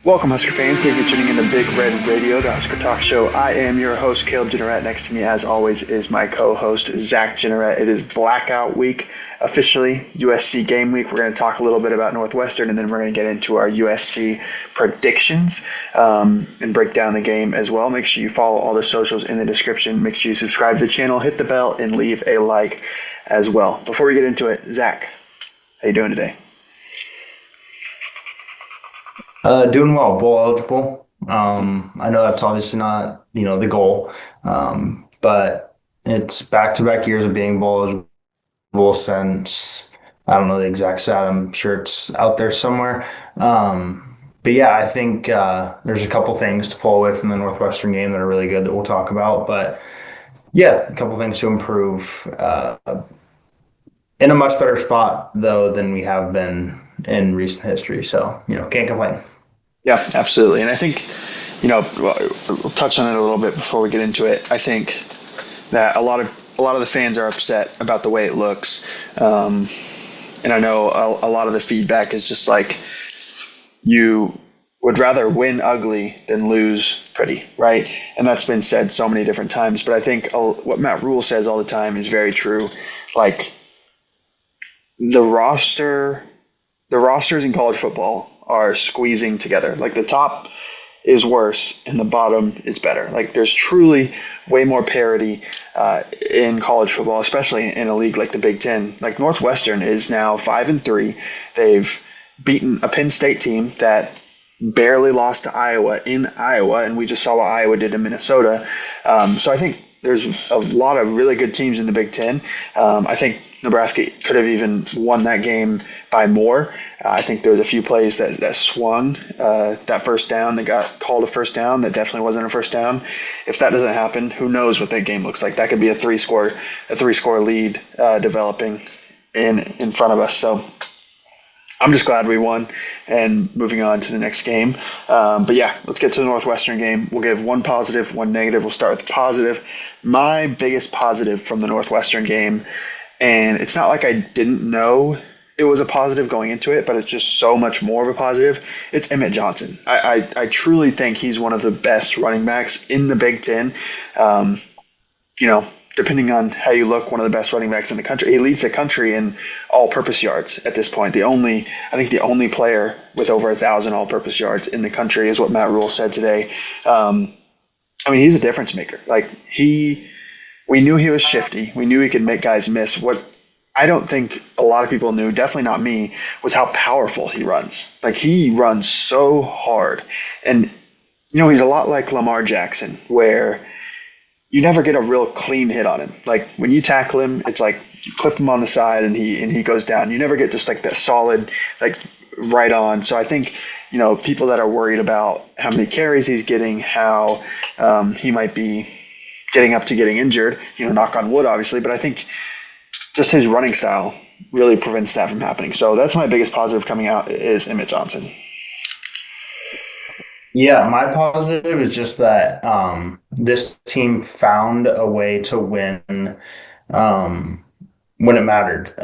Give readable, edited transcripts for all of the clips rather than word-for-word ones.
Welcome, Husker fans. Thank you for tuning in to Big Red Radio, the Husker Talk Show. I am your host, Caleb Jenneret. Next to me, as always, is my co-host, Zach Jenneret. It is blackout week, officially USC game week. We're going to talk a little bit about Northwestern, and then we're going to get into our USC predictions and break down the game as well. Make sure you follow all the socials in the description. Make sure you subscribe to the channel, hit the bell, and leave a like as well. Before we get into it, Zach, how you doing today? Doing well, bowl eligible. I know that's obviously not, the goal. But it's back-to-back years of being bowl eligible since, I don't know the exact stat. I'm sure it's out there somewhere. But yeah, I think there's a couple things to pull away from the Northwestern game that are really good that we'll talk about. But yeah, a couple things to improve. In a much better spot, though, than we have been in recent history. So, can't complain. Yeah, absolutely. And I think, we'll touch on it a little bit before we get into it. I think that a lot of the fans are upset about the way it looks. And I know a lot of the feedback is just like, you would rather win ugly than lose pretty, right? And that's been said so many different times. But I think what Matt Rhule says all the time is very true. Like, the rosters in college football are squeezing together. Like, the top is worse and the bottom is better. Like, there's truly way more parity in college football, especially in a league like the Big Ten. Like, Northwestern is now 5-3. They've beaten a Penn State team that barely lost to Iowa in Iowa, and we just saw what Iowa did in Minnesota. So I think there's a lot of really good teams in the Big Ten. I think Nebraska could have even won that game by more. I think there was a few plays that swung that first down that got called a first down that definitely wasn't a first down. If that doesn't happen, who knows what that game looks like? That could be a three-score lead developing in front of us. So I'm just glad we won and moving on to the next game. But yeah, let's get to the Northwestern game. We'll give one positive, one negative. We'll start with the positive. My biggest positive from the Northwestern game, and it's not like I didn't know it was a positive going into it, but it's just so much more of a positive. It's Emmett Johnson. I truly think he's one of the best running backs in the Big Ten. Depending on how you look, one of the best running backs in the country. He leads the country in all-purpose yards at this point. I think the only player with over 1,000 all-purpose yards in the country is what Matt Rhule said today. He's a difference maker. Like, we knew he was shifty. We knew he could make guys miss. What I don't think a lot of people knew, definitely not me, was how powerful he runs. Like, he runs so hard. And, he's a lot like Lamar Jackson, where you never get a real clean hit on him. Like, when you tackle him, it's like you clip him on the side and he goes down. You never get just like that solid, like, right on. So I think, people that are worried about how many carries he's getting, how he might be getting up to getting injured, knock on wood, obviously. But I think just his running style really prevents that from happening. So that's my biggest positive coming out is Emmett Johnson. Yeah, my positive is just that this team found a way to win when it mattered.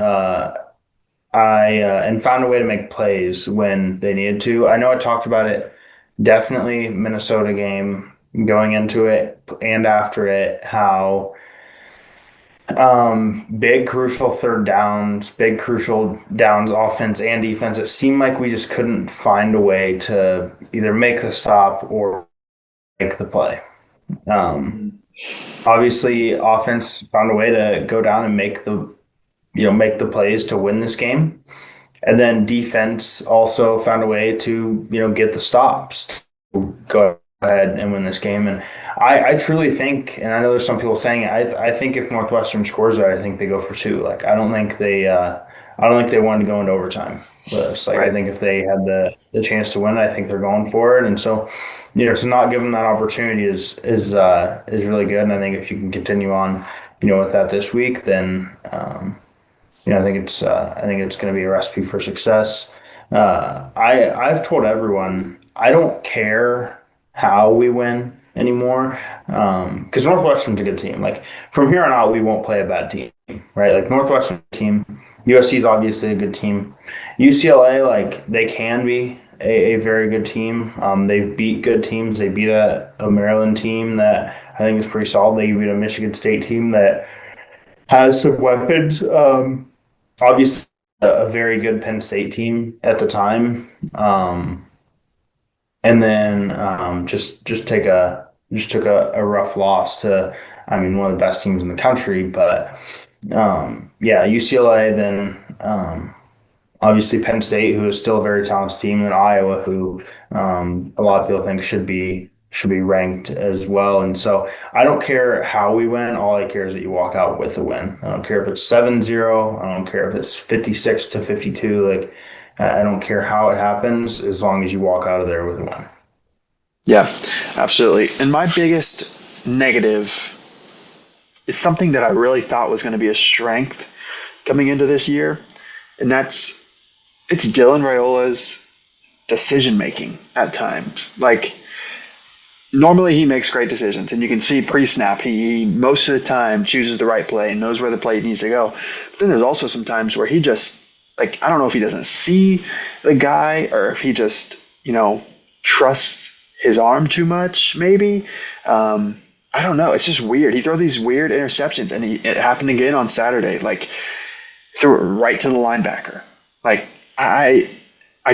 And found a way to make plays when they needed to. I know I talked about it, definitely Minnesota game, going into it and after it, how big crucial third downs, big crucial downs, offense and defense. It seemed like we just couldn't find a way to either make the stop or make the play. Obviously, offense found a way to go down and make the plays to win this game, and then defense also found a way to get the stops to go ahead and win this game. And I truly think, and I know there's some people saying it, I think if Northwestern scores that, I think they go for two. Like, I don't think they wanted to go into overtime with us. Like, right. I think if they had the chance to win, I think they're going for it. And so, to not give them that opportunity is really good. And I think if you can continue on, with that this week, then I think it's going to be a recipe for success. I've told everyone I don't care how we win anymore, because Northwestern's a good team. Like, from here on out, we won't play a bad team, right? Like, Northwestern team, USC is obviously a good team. UCLA, like, they can be a very good team. They've beat good teams. They beat a Maryland team that I think is pretty solid. They beat a Michigan State team that has some weapons. Obviously, a very good Penn State team at the time. And then just took a rough loss to, I mean, one of the best teams in the country. But yeah, UCLA, then obviously Penn State, who is still a very talented team, and Iowa, who a lot of people think should be ranked as well. And so I don't care how we win. All I care is that you walk out with a win. I don't care if it's 7-0. I don't care if it's 56-52. Like, I don't care how it happens as long as you walk out of there with a win. Yeah, absolutely. And my biggest negative is something that I really thought was going to be a strength coming into this year, and it's Dylan Raiola's decision making at times. Like, normally he makes great decisions, and you can see pre-snap he most of the time chooses the right play and knows where the play needs to go. But then there's also some times where he just, like, I don't know if he doesn't see the guy or if he just, trusts his arm too much, maybe. I don't know. It's just weird. He throws these weird interceptions, and it happened again on Saturday. Like, threw it right to the linebacker. Like, I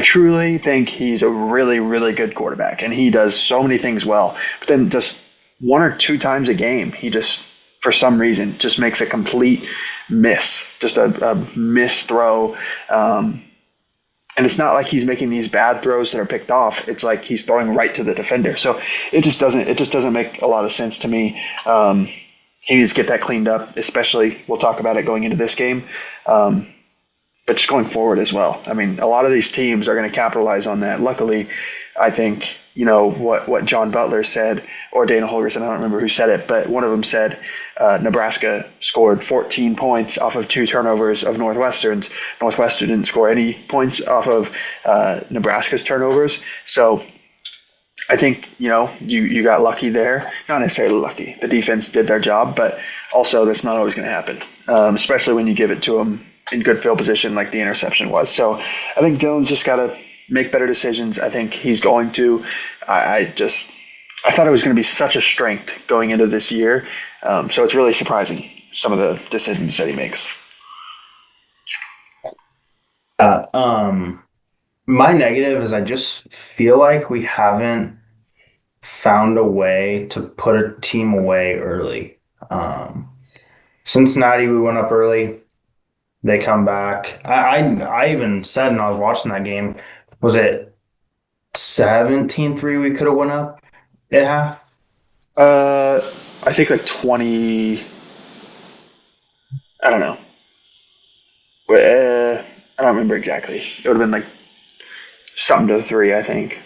truly think he's a really, really good quarterback, and he does so many things well. But then just one or two times a game, he just, for some reason, just makes a complete miss, just a miss throw. And it's not like he's making these bad throws that are picked off. It's like he's throwing right to the defender. So it just doesn't make a lot of sense to me. He needs to get that cleaned up, especially, we'll talk about it going into this game. But just going forward as well. I mean, a lot of these teams are going to capitalize on that. Luckily, I think, what John Butler said, or Dana Holgorsen, I don't remember who said it, but one of them said Nebraska scored 14 points off of 2 turnovers of Northwestern's. Northwestern didn't score any points off of Nebraska's turnovers. So I think, you got lucky there. Not necessarily lucky. The defense did their job, but also that's not always going to happen, especially when you give it to them in good field position like the interception was. So I think Dylan's just got to make better decisions. I think he's going to. I thought it was going to be such a strength going into this year. So it's really surprising, some of the decisions that he makes. My negative is I just feel like we haven't found a way to put a team away early. Cincinnati, we went up early. They come back. I even said when I was watching that game, was it 17-3 we could have went up at half? I think like 20. I don't know. I don't remember exactly. It would have been like something to 3, I think.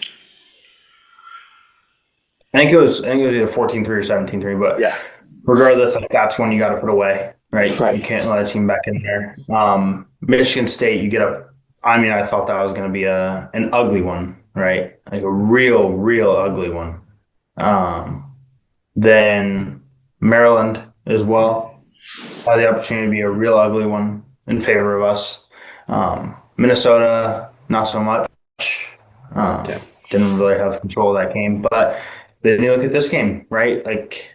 I think it was either 14-3 or 17-3, but yeah. Regardless, like, that's when you got to put away, right? Right. You can't let a team back in there. Michigan State, you get up. I mean, I thought that was going to be an ugly one, right? Like a real ugly one. Then Maryland as well had the opportunity to be a real ugly one in favor of us. Minnesota, not so much. Didn't really have control of that game, but then you look at this game, right? Like,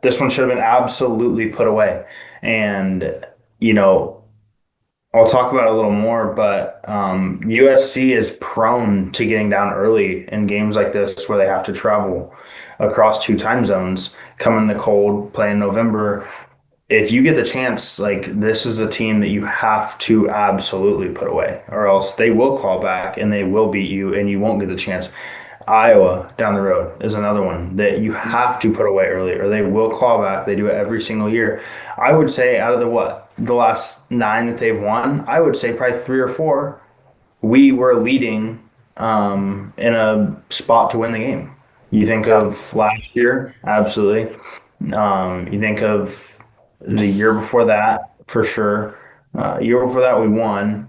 this one should have been absolutely put away. And, I'll talk about it a little more, but USC is prone to getting down early in games like this where they have to travel across 2 time zones, come in the cold, play in November. If you get the chance, like, this is a team that you have to absolutely put away, or else they will claw back and they will beat you and you won't get the chance. Iowa down the road is another one that you have to put away early or they will claw back. They do it every single year. I would say out of the last 9 that they've won, I would say probably 3 or 4, we were leading in a spot to win the game. You think of last year, absolutely. You think of the year before that, for sure. Year before that, we won.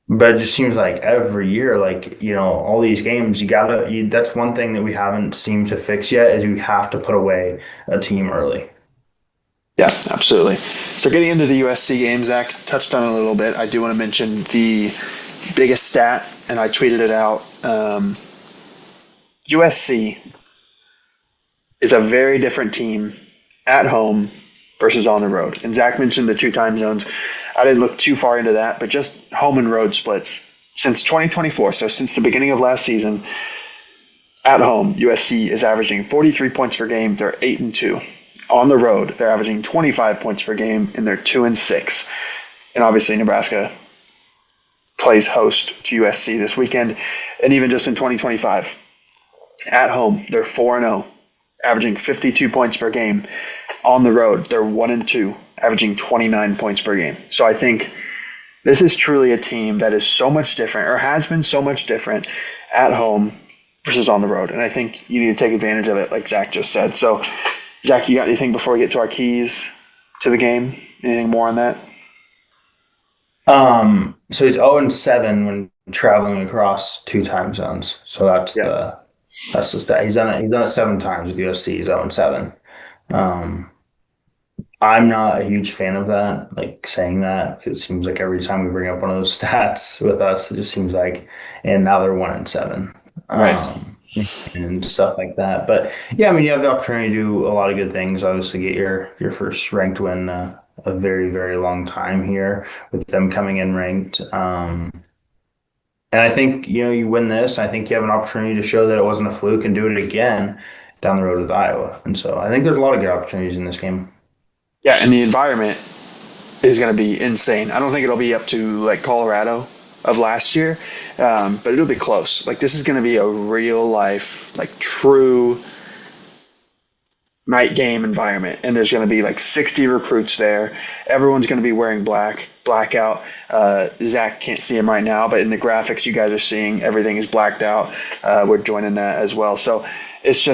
But it just seems like every year, like, all these games, that's one thing that we haven't seemed to fix yet is you have to put away a team early. Yeah, absolutely. So getting into the USC game, Zach touched on it a little bit. I do want to mention the biggest stat, and I tweeted it out. USC is a very different team at home versus on the road. And Zach mentioned the 2 time zones. I didn't look too far into that, but just home and road splits. Since 2024, so since the beginning of last season, at home, USC is averaging 43 points per game. They're 8-2. On the road, they're averaging 25 points per game, and they're 2-6. And obviously, Nebraska plays host to USC this weekend. And even just in 2025, at home, they're 4-0, averaging 52 points per game. On the road, they're 1-2, averaging 29 points per game. So I think this is truly a team that is so much different, or has been so much different, at home versus on the road. And I think you need to take advantage of it, like Zach just said. So, Zach, you got anything before we get to our keys to the game? Anything more on that? So he's 0-7 when traveling across 2 time zones. So that's the stat. He's done it 7 times with USC. He's 0-7. I'm not a huge fan of that, like saying that, because it seems like every time we bring up one of those stats with us, it just seems like, and now they're 1-7, Right. and stuff like that. But yeah, I mean, you have the opportunity to do a lot of good things. Obviously, get your first ranked win a very, very long time here with them coming in ranked. And I think, you win this. I think you have an opportunity to show that it wasn't a fluke and do it again down the road with Iowa. And so I think there's a lot of good opportunities in this game. Yeah, and the environment is going to be insane. I don't think it'll be up to like Colorado of last year, but it'll be close. Like, this is going to be a real life, like true night game environment, and there's going to be like 60 recruits there. Everyone's going to be wearing blackout. Zach can't see him right now, but in the graphics you guys are seeing, everything is blacked out. We're joining that as well. So it's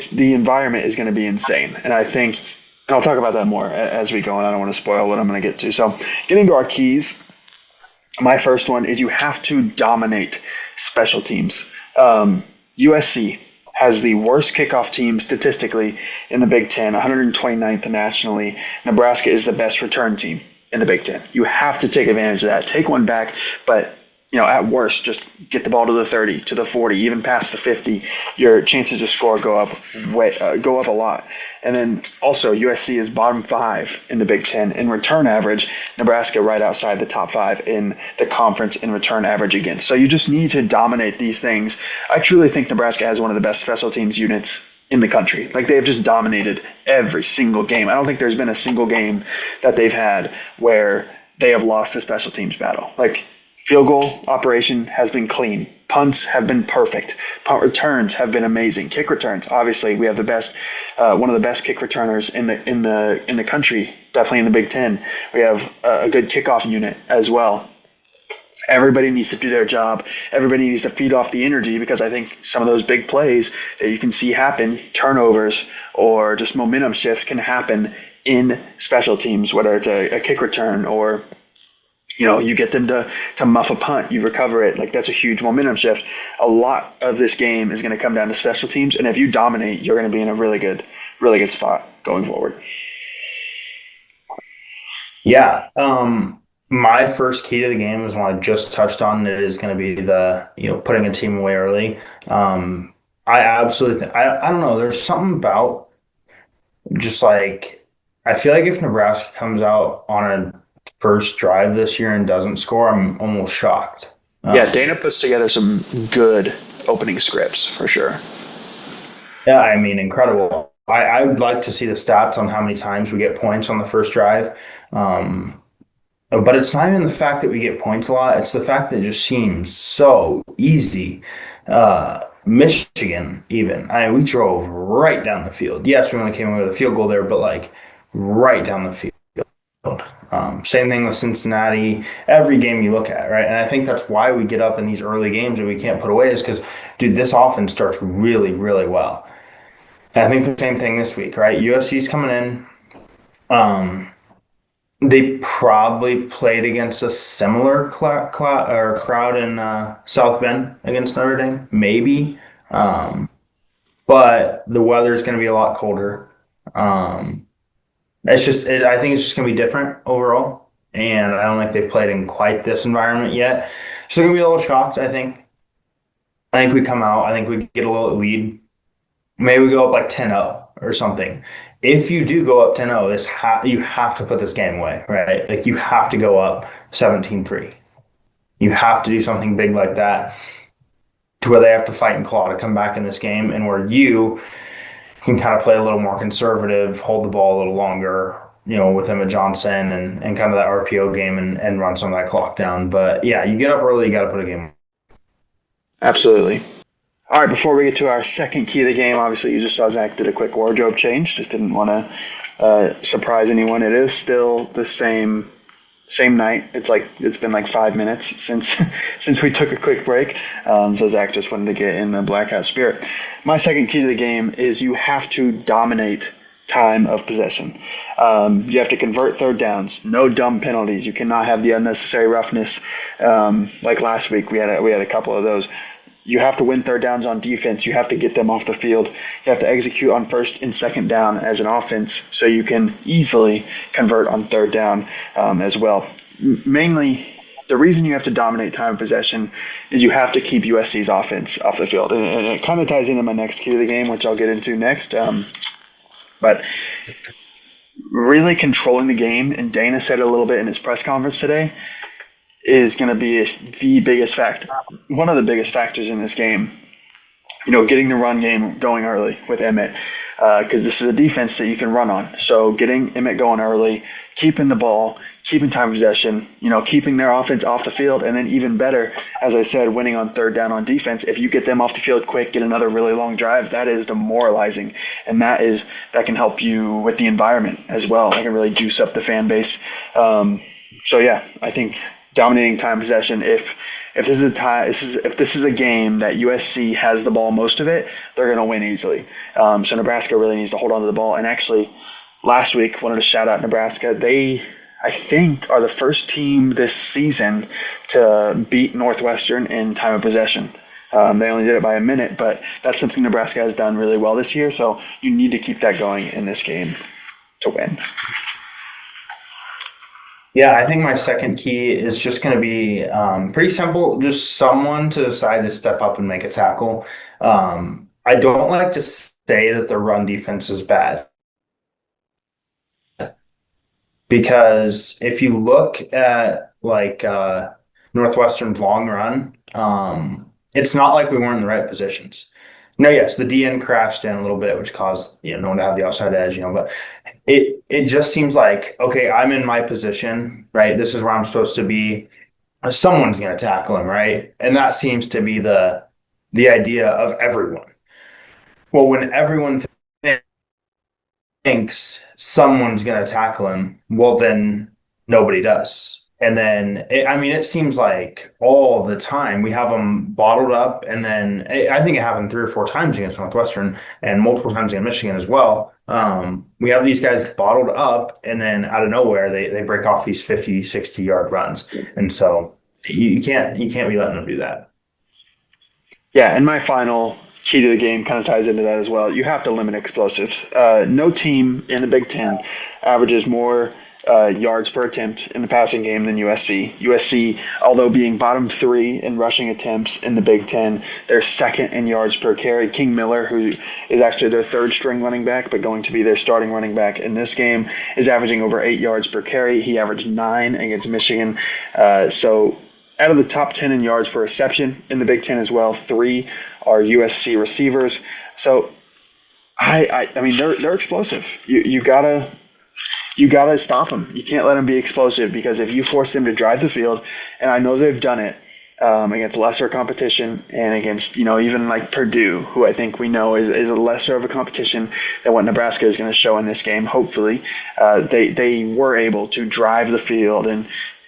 the environment is going to be insane, and I think. And I'll talk about that more as we go, and I don't want to spoil what I'm going to get to. So, getting to our keys, my first one is you have to dominate special teams. USC has the worst kickoff team statistically in the Big Ten, 129th nationally. Nebraska is the best return team in the Big Ten. You have to take advantage of that. Take one back, but at worst, just get the ball to the 30, to the 40, even past the 50. Your chances to score go up a lot. And then also USC is bottom 5 in the Big Ten in return average. Nebraska right outside the top 5 in the conference in return average against. So you just need to dominate these things. I truly think Nebraska has one of the best special teams units in the country. Like, they have just dominated every single game. I don't think there's been a single game that they've had where they have lost a special teams battle. Like, field goal operation has been clean. Punts have been perfect. Punt returns have been amazing. Kick returns, obviously, we have the best, one of the best kick returners in the country. Definitely in the Big Ten. We have a good kickoff unit as well. Everybody needs to do their job. Everybody needs to feed off the energy, because I think some of those big plays that you can see happen, turnovers or just momentum shifts, can happen in special teams, whether it's a kick return or you get them to muff a punt, you recover it. Like, that's a huge momentum shift. A lot of this game is going to come down to special teams, and if you dominate, you're going to be in a really good spot going forward. Yeah. My first key to the game is one I just touched on. It is going to be the, putting a team away early. I absolutely think, I don't know, there's something about just like, I feel like if Nebraska comes out on a first drive this year and doesn't score, I'm almost shocked. Yeah, Dana puts together some good opening scripts for sure. Yeah, I mean, incredible. I would like to see the stats on how many times we get points on the first drive. But it's not even the fact that we get points a lot. It's the fact that it just seems so easy. Michigan, even. We drove right down the field. Yes, we only came away with a field goal there, but like right down the field. Same thing with Cincinnati. Every game you look at, right? And I think that's why we get up in these early games that we can't put away, is because, dude, this offense starts really, really well. And I think the same thing this week, right? USC's coming in. They probably played against a similar crowd in South Bend against Notre Dame, maybe. But the weather's going to be a lot colder. I think it's just going to be different overall. and I don't think they've played in quite this environment yet. So they're gonna be a little shocked, I think. I think we come out, I think we get a little lead. Maybe we go up like 10-0 or something. If you do go up 10-0, you have to put this game away, right? Like you have to go up 17-3. You have to do something big like that to where they have to fight and claw to come back in this game, and where you can kind of play a little more conservative, hold the ball a little longer, with Emmett Johnson and kind of that RPO game and run some of that clock down. But yeah, you get up early, you got to put a game. Absolutely. All right, before we get to our second key of the game, obviously you just saw Zach did a quick wardrobe change. Just didn't want to surprise anyone. It is still the same night. It's been like 5 minutes since we took a quick break. So Zach just wanted to get in the blackout spirit. My second key to the game is you have to dominate time of possession. You have to convert third downs. No dumb penalties. You cannot have the unnecessary roughness. Like last week, we had a couple of those. You have to win third downs on defense. You have to get them off the field. You have to execute on first and second down as an offense so you can easily convert on third down as well. Mainly, the reason you have to dominate time of possession is you have to keep USC's offense off the field. And it kind of ties into my next key of the game, which I'll get into next. But really controlling the game, and Dana said it a little bit in his press conference today, is going to be the biggest factor. One of the biggest factors in this game, getting the run game going early with Emmett, because this is a defense that you can run on. So getting Emmett going early, keeping the ball, keeping time possession, keeping their offense off the field, and then even better, as I said, winning on third down on defense. If you get them off the field quick, get another really long drive, that is demoralizing, and that can help you with the environment as well. That can really juice up the fan base. So yeah, I think dominating time possession. If this is a game that USC has the ball most of it, they're going to win easily. So Nebraska really needs to hold on to the ball. And actually, last week, wanted to shout out Nebraska. They, I think, are the first team this season to beat Northwestern in time of possession. They only did it by a minute, but that's something Nebraska has done really well this year. So you need to keep that going in this game to win. Yeah, I think my second key is just going to be pretty simple. Just someone to decide to step up and make a tackle. I don't like to say that the run defense is bad, because if you look at Northwestern's long run, it's not like we weren't in the right positions. No, yes, the DN crashed in a little bit, which caused no one to have the outside edge, but it just seems like, okay, I'm in my position, right? This is where I'm supposed to be. Someone's going to tackle him, right? And that seems to be the idea of everyone. Well, when everyone thinks someone's going to tackle him, well, then nobody does. And then, it seems like all the time we have them bottled up. And then I think it happened 3 or 4 times against Northwestern and multiple times against Michigan as well. We have these guys bottled up, and then out of nowhere, they break off these 50, 60-yard runs. And so you can't be letting them do that. Yeah, and my final key to the game kind of ties into that as well. You have to limit explosives. No team in the Big Ten averages more yards per attempt in the passing game than USC. USC, although being bottom 3 in rushing attempts in the Big Ten, they're second in yards per carry. King Miller, who is actually their third string running back, but going to be their starting running back in this game, is averaging over 8 yards per carry. He averaged 9 against Michigan. So out of the top 10 in yards per reception in the Big Ten as well, 3 are USC receivers. So I mean they're explosive. You gotta stop them. You can't let them be explosive, because if you force them to drive the field, and I know they've done it against lesser competition and against even like Purdue, who I think we know is a lesser of a competition than what Nebraska is going to show in this game. Hopefully, they were able to drive the field and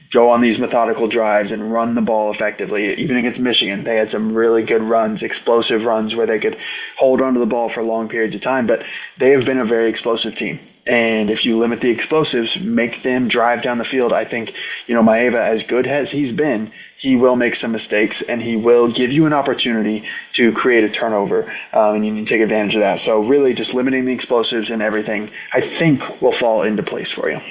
go on these methodical drives and run the ball effectively. Even against Michigan, they had some really good runs, explosive runs where they could hold onto the ball for long periods of time. But they have been a very explosive team. And if you limit the explosives, make them drive down the field, I think, Maeva, as good as he's been, he will make some mistakes, and he will give you an opportunity to create a turnover, and you need to take advantage of that. So really just limiting the explosives and everything, I think, will fall into place for you.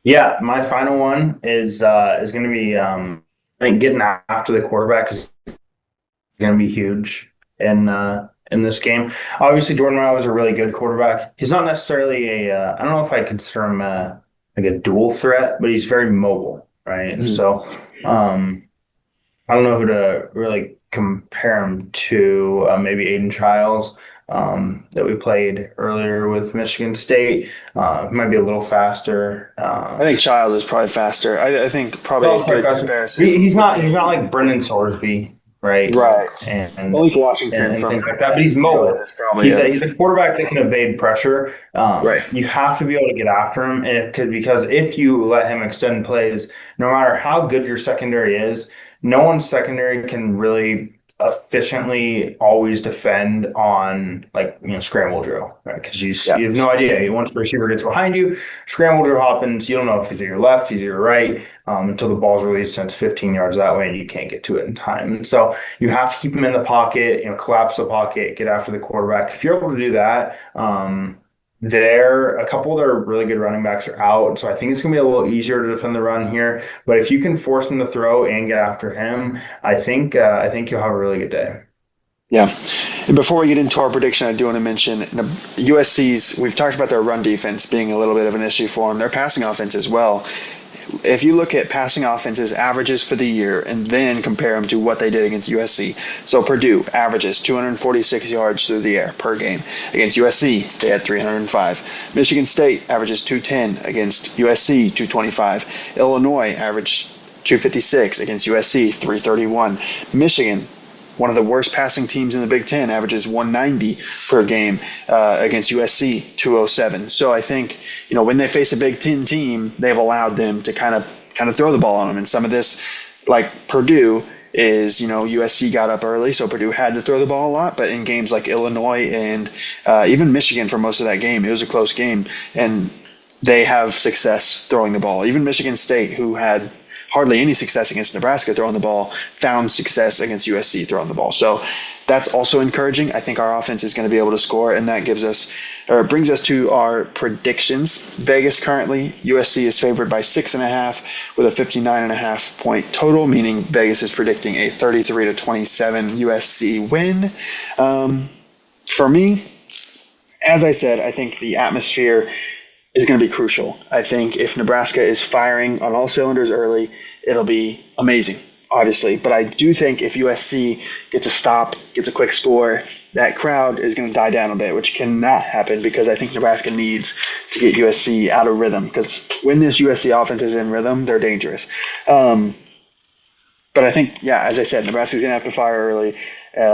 Yeah, my final one is going to be I think getting after the quarterback is going to be huge in this game. Obviously, Jordan Love is a really good quarterback. He's not necessarily I don't know if I consider him like a dual threat, but he's very mobile, right? Mhm. So I don't know who to really compare him to. Maybe Aiden Childs that we played earlier with Michigan State. Might be a little faster. I think Child is probably faster. I think probably a Well, good faster. comparison would He's be not like Brendan Sorsby, right? right. And Malik Washington and from things like that. But he's Maryland mobile. is probably a He's a quarterback that can evade pressure. right. You have to be able to get after him, and because if you let him extend plays, no matter how good your secondary is, no one's secondary can really efficiently always defend on like scramble drill, right? Because Yeah. you have no idea. Once the receiver gets behind you, scramble drill happens. You don't know if he's at your left, he's at your right, until the ball's released and it's 15 yards that way, and you can't get to it in time. And so you have to keep him in the pocket, collapse the pocket, get after the quarterback. If you're able to do that, a couple of their really good running backs are out, so I think it's gonna be a little easier to defend the run here. But if you can force him to throw and get after him, I think you'll have a really good day. Yeah. And before we get into our prediction, I do want to mention USC's, we've talked about their run defense being a little bit of an issue for them. Their passing offense as well. If you look at passing offenses averages for the year and then compare them to what they did against USC. So Purdue averages 246 yards through the air per game. Against USC, they had 305. Michigan State averages 210 against USC, 225. Illinois averaged 256 against USC, 331. Michigan, one of the worst passing teams in the Big Ten, averages 190 per game against USC, 207. So I think when they face a Big Ten team, they've allowed them to kind of throw the ball on them. And some of this, like Purdue, is USC got up early, so Purdue had to throw the ball a lot. But in games like Illinois and even Michigan for most of that game, it was a close game, and they have success throwing the ball. Even Michigan State, who had hardly any success against Nebraska throwing the ball, found success against USC throwing the ball. So that's also encouraging. I think our offense is going to be able to score, and that brings us to our predictions. Vegas currently, USC is favored by 6.5 with a 59.5 point total, meaning Vegas is predicting a 33-27 USC win. For me, as I said, I think the atmosphere is going to be crucial. I think if Nebraska is firing on all cylinders early, it'll be amazing, obviously. But I do think if USC gets a stop, gets a quick score, that crowd is going to die down a bit, which cannot happen because I think Nebraska needs to get USC out of rhythm. Because when this USC offense is in rhythm, they're dangerous. But I think, as I said, Nebraska's going to have to fire early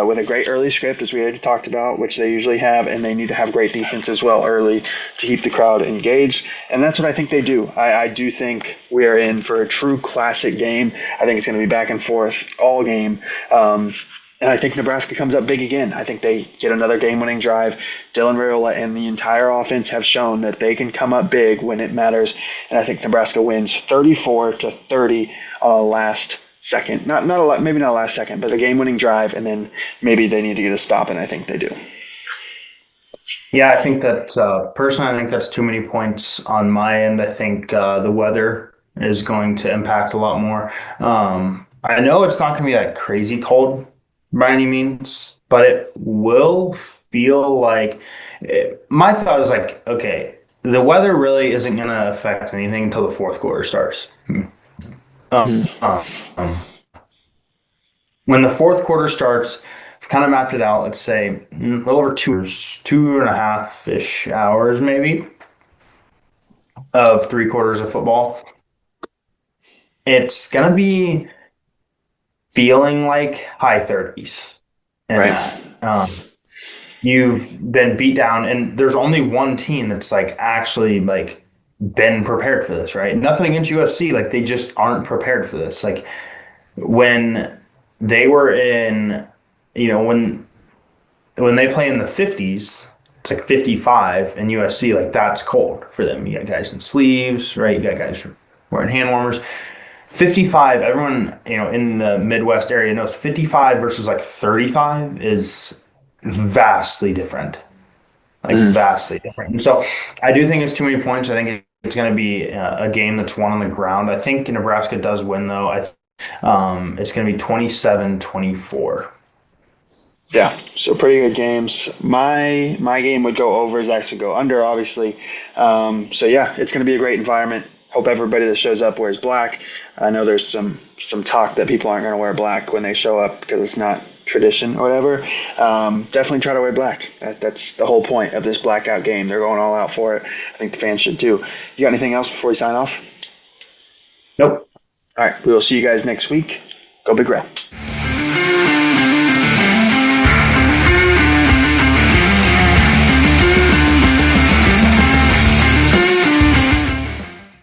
with a great early script, as we already talked about, which they usually have, and they need to have great defense as well early to keep the crowd engaged. And that's what I think they do. I do think we are in for a true classic game. I think it's going to be back and forth all game. And I think Nebraska comes up big again. I think they get another game-winning drive. Dylan Raiola and the entire offense have shown that they can come up big when it matters. And I think Nebraska wins 34-30 last second, maybe not last second, but a game-winning drive, and then maybe they need to get a stop, and I think they do. Yeah, I think that personally, I think that's too many points on my end. I think the weather is going to impact a lot more. I know it's not going to be that crazy cold by any means, but it will feel like my thought is like, okay, the weather really isn't going to affect anything until the fourth quarter starts. When the fourth quarter starts, I've kind of mapped it out. Let's say a little over 2.5-ish hours, maybe, of 3 quarters of football. It's gonna be feeling like high 30s, and Right. you've been beat down, and there's only one team that's like actually like been prepared for this, right? Nothing against USC, like they just aren't prepared for this. Like when they were in, when they play in the 50s, it's like 55 in USC, like that's cold for them. You got guys in sleeves, right? You got guys wearing hand warmers. 55, everyone, in the Midwest area knows 55 versus like 35 is vastly different. Like vastly different. And so I do think it's too many points. I think it's going to be a game that's won on the ground. I think Nebraska does win, though. It's going to be 27-24. Yeah, so pretty good games. My game would go over. Zach's would go under, obviously. So yeah, it's going to be a great environment. Hope everybody that shows up wears black. I know there's some talk that people aren't going to wear black when they show up because it's not tradition or whatever. Definitely try to wear black. That's the whole point of this blackout game. They're going all out for it. I think the fans should too. You got anything else before we sign off? Nope. All right, we will see you guys next week. Go Big Red.